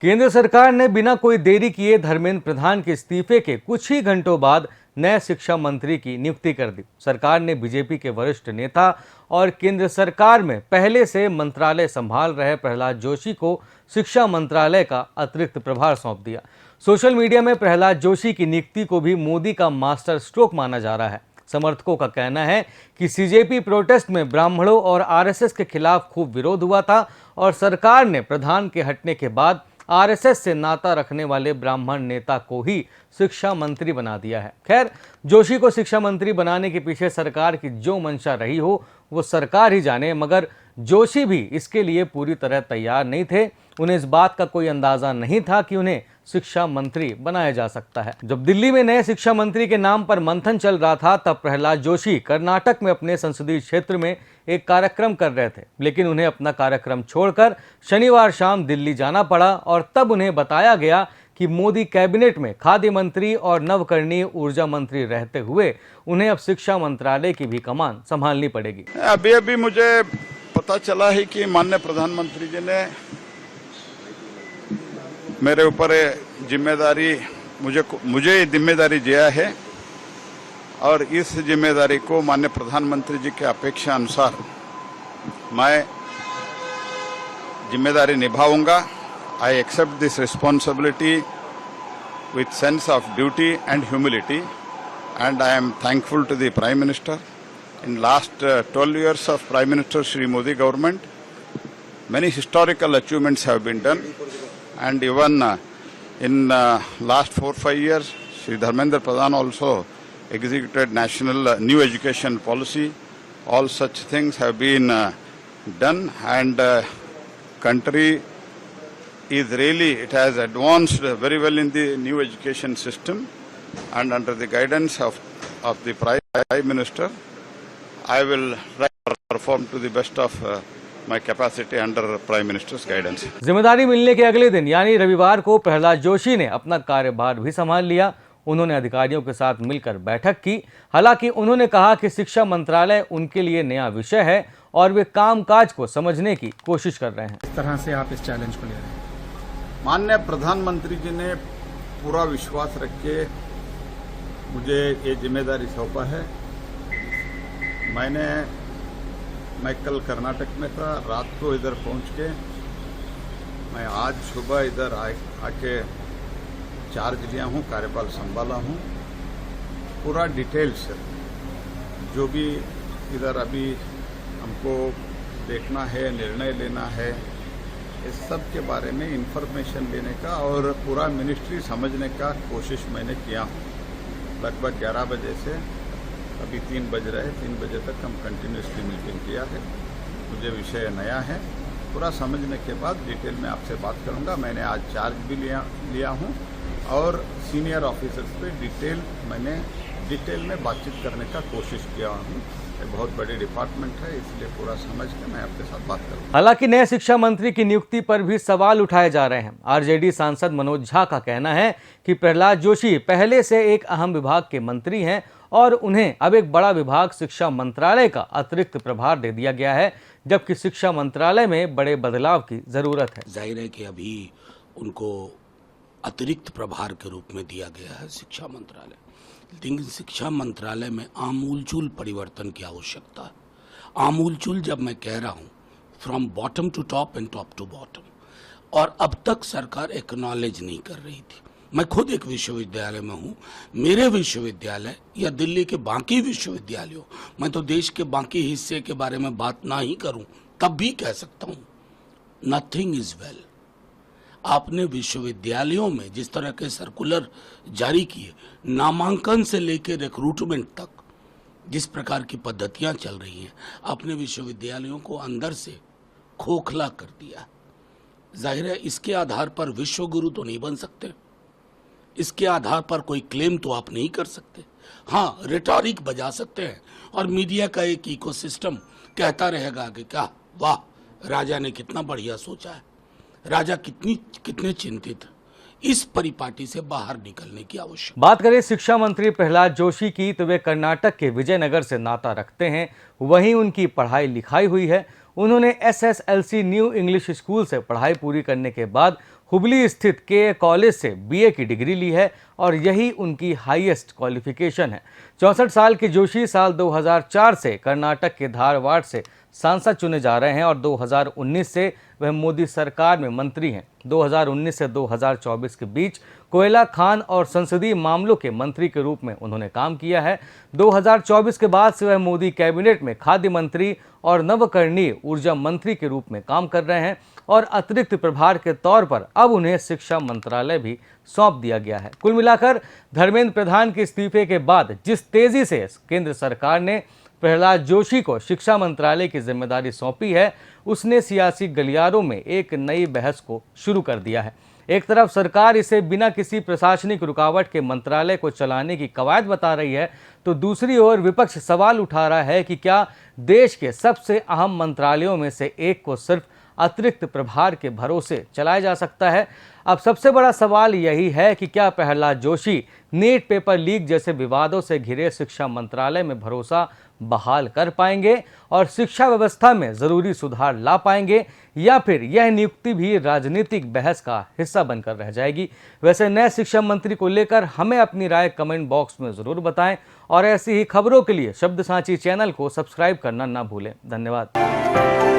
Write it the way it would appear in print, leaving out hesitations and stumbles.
केंद्र सरकार ने बिना कोई देरी किए धर्मेंद्र प्रधान के इस्तीफे के कुछ ही घंटों बाद नए शिक्षा मंत्री की नियुक्ति कर दी। सरकार ने बीजेपी के वरिष्ठ नेता और केंद्र सरकार में पहले से मंत्रालय संभाल रहे प्रहलाद जोशी को शिक्षा मंत्रालय का अतिरिक्त प्रभार सौंप दिया। सोशल मीडिया में प्रहलाद जोशी की नियुक्ति को भी मोदी का मास्टर स्ट्रोक माना जा रहा है। समर्थकों का कहना है कि सीजेपी प्रोटेस्ट में ब्राह्मणों और आरएसएस के खिलाफ खूब विरोध हुआ था और सरकार ने प्रधान के हटने के बाद आरएसएस से नाता रखने वाले ब्राह्मण नेता को ही शिक्षा मंत्री बना दिया है। खैर, जोशी को शिक्षा मंत्री बनाने के पीछे सरकार की जो मंशा रही हो वो सरकार ही जाने, मगर जोशी भी इसके लिए पूरी तरह तैयार नहीं थे। उन्हें इस बात का कोई अंदाजा नहीं था कि उन्हें शिक्षा मंत्री बनाया जा सकता है। जब दिल्ली में नए शिक्षा मंत्री के नाम पर मंथन चल रहा था, तब प्रहलाद जोशी कर्नाटक में अपने संसदीय क्षेत्र में एक कार्यक्रम कर रहे थे, लेकिन उन्हें अपना कार्यक्रम छोड़कर शनिवार शाम दिल्ली जाना पड़ा और तब उन्हें बताया गया कि मोदी कैबिनेट में खाद्य मंत्री और नवकरणीय ऊर्जा मंत्री रहते हुए उन्हें अब शिक्षा मंत्रालय की भी कमान संभालनी पड़ेगी। अभी मुझे पता चला है कि माननीय प्रधानमंत्री जी ने मेरे ऊपर जिम्मेदारी मुझे जिम्मेदारी दिया है और इस जिम्मेदारी को माननीय प्रधानमंत्री जी के अपेक्षा अनुसार मैं जिम्मेदारी निभाऊंगा। I accept this responsibility with sense of duty and humility, and I am thankful to the Prime Minister. In last 12 years of Prime Minister Shri Modi government, many historical achievements have been done, and even in last 4-5 years, Shri Dharmendra Pradhan also executed national new education policy. All such things have been done, and country is really, it has advanced very well in the new education system, and under the guidance of the Prime Minister, I will try to perform to the best of my capacity under Prime Minister's guidance. जिम्मेदारी मिलने के अगले दिन यानी रविवार को प्रहलाद जोशी ने अपना कार्यभार भी संभाल लिया। उन्होंने अधिकारियों के साथ मिलकर बैठक की। हालांकि उन्होंने कहा कि शिक्षा मंत्रालय उनके लिए नया विषय है और वे कामकाज को समझने की कोशिश कर रहे हैं। इस तरह से आप इस चैलेंज को ले रहे हैं? माननीय प्रधानमंत्री जी ने पूरा विश्वास रख के मुझे ये जिम्मेदारी सौंपा है। मैं कल कर्नाटक में था, रात को इधर पहुंच के मैं आज सुबह इधर आके चार्ज लिया हूं, कार्यभार संभाला हूं। पूरा डिटेल्स जो भी इधर अभी हमको देखना है, निर्णय लेना है, इस सब के बारे में इंफॉर्मेशन लेने का और पूरा मिनिस्ट्री समझने का कोशिश मैंने किया हूँ। लगभग 11 बजे से अभी 3 बज रहे, 3 बजे तक हम कंटिन्यूसली मीटिंग किया है। मुझे विषय नया है, पूरा समझने के बाद डिटेल में आपसे बात करूँगा। मैंने आज चार्ज भी लिया हूँ और सीनियर ऑफिसर्स पे डिटेल में बातचीत करने का कोशिश किया हूँ। बहुत बड़ी डिपार्टमेंट है, इसलिए पूरा समझ के मैं आपके साथ बात करूंगा। हालांकि नए शिक्षा मंत्री की नियुक्ति पर भी सवाल उठाए जा रहे हैं। आरजेडी सांसद मनोज झा का कहना है कि प्रहलाद जोशी पहले से एक अहम विभाग के मंत्री हैं और उन्हें अब एक बड़ा विभाग शिक्षा मंत्रालय का अतिरिक्त प्रभार दे दिया गया है, जबकि शिक्षा मंत्रालय में बड़े बदलाव की जरूरत है। जाहिर है कि अभी उनको अतिरिक्त प्रभार के रूप में दिया गया है शिक्षा मंत्रालय, लेकिन शिक्षा मंत्रालय में आमूलचूल परिवर्तन की आवश्यकता है। आमूलचूल जब मैं कह रहा हूँ, from bottom to top and top to bottom, और अब तक सरकार एक्नॉलेज नहीं कर रही थी। मैं खुद एक विश्वविद्यालय में हूँ, मेरे विश्वविद्यालय या दिल्ली के बाकी विश्वविद्यालयों, मैं तो देश के बाकी हिस्से के बारे में बात ना ही करूँ तब भी कह सकता हूँ, नथिंग इज वेल। आपने विश्वविद्यालयों में जिस तरह के सर्कुलर जारी किए, नामांकन से लेकर रिक्रूटमेंट तक जिस प्रकार की पद्धतियां चल रही हैं, आपने विश्वविद्यालयों को अंदर से खोखला कर दिया। जाहिर है इसके आधार पर विश्व गुरु तो नहीं बन सकते, इसके आधार पर कोई क्लेम तो आप नहीं कर सकते। हाँ, रिटॉरिक बजा सकते हैं और मीडिया का एक इकोसिस्टम कहता रहेगा कि क्या वाह, राजा ने कितना बढ़िया सोचा है, राजा कितने चिंतित। इस परिपाटी से बाहर निकलने की आवश्यकता। बात करें शिक्षा मंत्री प्रहलाद जोशी की, तो वे कर्नाटक के विजयनगर से नाता रखते हैं, वहीं उनकी पढ़ाई लिखाई हुई है। उन्होंने SSLC न्यू इंग्लिश स्कूल से पढ़ाई पूरी करने के बाद हुबली स्थित के कॉलेज से बीए की डिग्री ली है और यही उनकी हाईएस्ट क्वालिफिकेशन है। 64 साल के जोशी साल 2004 से कर्नाटक के धारवाड़ से सांसद चुने जा रहे हैं और 2019 से वह मोदी सरकार में मंत्री हैं। 2019 से 2024 के बीच कोयला खान और संसदीय मामलों के मंत्री के रूप में उन्होंने काम किया है। 2024 के बाद से वह मोदी कैबिनेट में खाद्य मंत्री और नवकरणीय ऊर्जा मंत्री के रूप में काम कर रहे हैं और अतिरिक्त प्रभार के तौर पर अब उन्हें शिक्षा मंत्रालय भी सौंप दिया गया है। कुल मिलाकर धर्मेंद्र प्रधान के इस्तीफे के बाद जिस तेजी से केंद्र सरकार ने प्रहलाद जोशी को शिक्षा मंत्रालय की जिम्मेदारी सौंपी है, उसने सियासी गलियारों में एक नई बहस को शुरू कर दिया है। एक तरफ सरकार इसे बिना किसी प्रशासनिक रुकावट के मंत्रालय को चलाने की कवायद बता रही है, तो दूसरी ओर विपक्ष सवाल उठा रहा है कि क्या देश के सबसे अहम मंत्रालयों में से एक को सिर्फ अतिरिक्त प्रभार के भरोसे चलाया जा सकता है। अब सबसे बड़ा सवाल यही है कि क्या Pralhad Joshi NEET paper leak जैसे विवादों से घिरे शिक्षा मंत्रालय में भरोसा बहाल कर पाएंगे और शिक्षा व्यवस्था में जरूरी सुधार ला पाएंगे, या फिर यह नियुक्ति भी राजनीतिक बहस का हिस्सा बनकर रह जाएगी। वैसे नए शिक्षा मंत्री को लेकर हमें अपनी राय कमेंट बॉक्स में जरूर बताएं और ऐसी ही खबरों के लिए शब्द सांची चैनल को सब्सक्राइब करना ना भूलें। धन्यवाद।